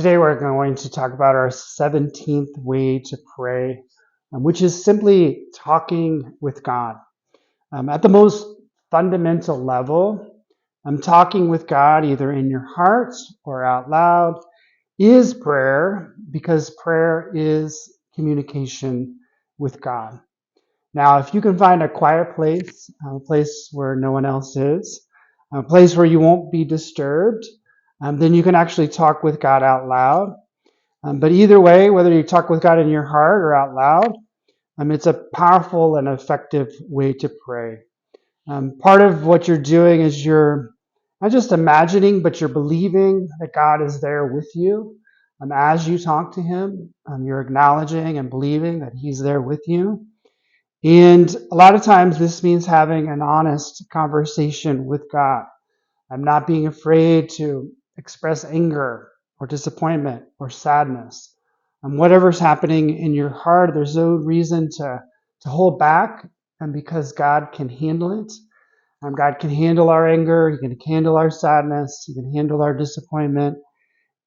Today we're going to talk about our 17th way to pray, which is simply talking with God. At the most fundamental level, talking with God either in your heart or out loud is prayer, because prayer is communication with God. Now, if you can find a quiet place, a place where no one else is, a place where you won't be disturbed, then you can actually talk with God out loud. But either way, whether you talk with God in your heart or out loud, it's a powerful and effective way to pray. Part of what you're doing is you're not just imagining, but you're believing that God is there with you. As you talk to Him, you're acknowledging and believing that He's there with you. And a lot of times this means having an honest conversation with God. I'm not being afraid to express anger or disappointment or sadness. Whatever's happening in your heart, there's no reason to hold back, and because God can handle it. God can handle our anger, He can handle our sadness, He can handle our disappointment.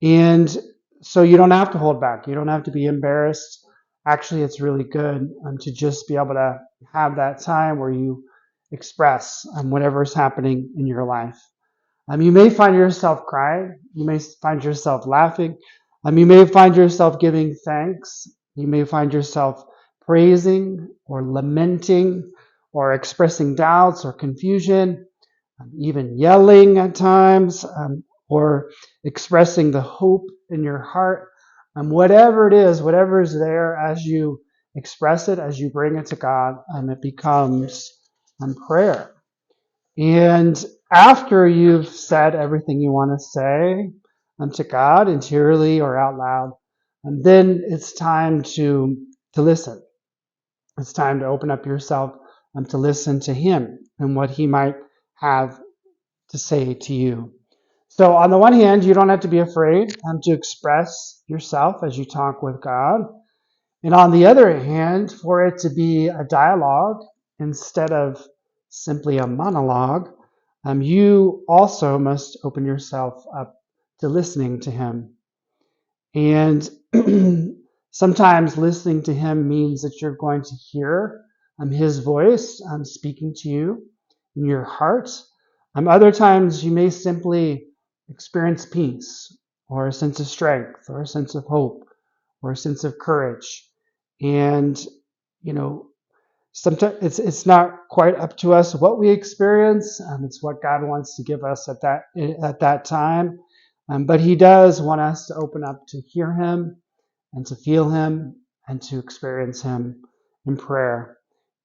And so you don't have to hold back. You don't have to be embarrassed. Actually, it's really good to just be able to have that time where you express whatever's happening in your life. You may find yourself crying. You may find yourself laughing. You may find yourself giving thanks. You may find yourself praising or lamenting or expressing doubts or confusion, even yelling at times, or expressing the hope in your heart. Whatever it is, whatever is there, as you express it, as you bring it to God, it becomes prayer. And after you've said everything you want to say to God, interiorly or out loud, and then it's time to listen. It's time to open up yourself to listen to Him and what He might have to say to you. So on the one hand, you don't have to be afraid to express yourself as you talk with God. And on the other hand, for it to be a dialogue instead of simply a monologue, you also must open yourself up to listening to Him. And sometimes listening to Him means that you're going to hear His voice speaking to you in your heart. Other times you may simply experience peace or a sense of strength or a sense of hope or a sense of courage. And, sometimes it's not quite up to us what we experience. It's what God wants to give us at that time. But He does want us to open up to hear Him and to feel Him and to experience Him in prayer.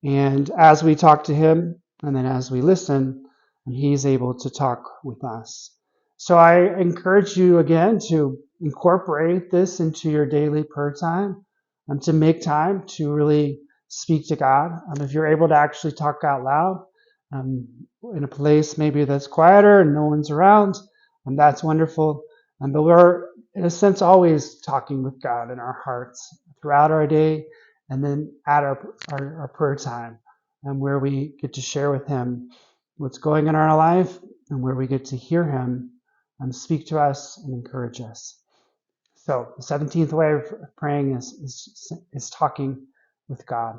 And as we talk to Him and then as we listen, He's able to talk with us. So I encourage you again to incorporate this into your daily prayer time, to make time to really speak to God. If you're able to actually talk out loud in a place maybe that's quieter and no one's around, that's wonderful. But we're, in a sense, always talking with God in our hearts throughout our day, and then at our prayer time, where we get to share with Him what's going on in our life, and where we get to hear Him speak to us and encourage us. So the 17th way of praying is talking with God.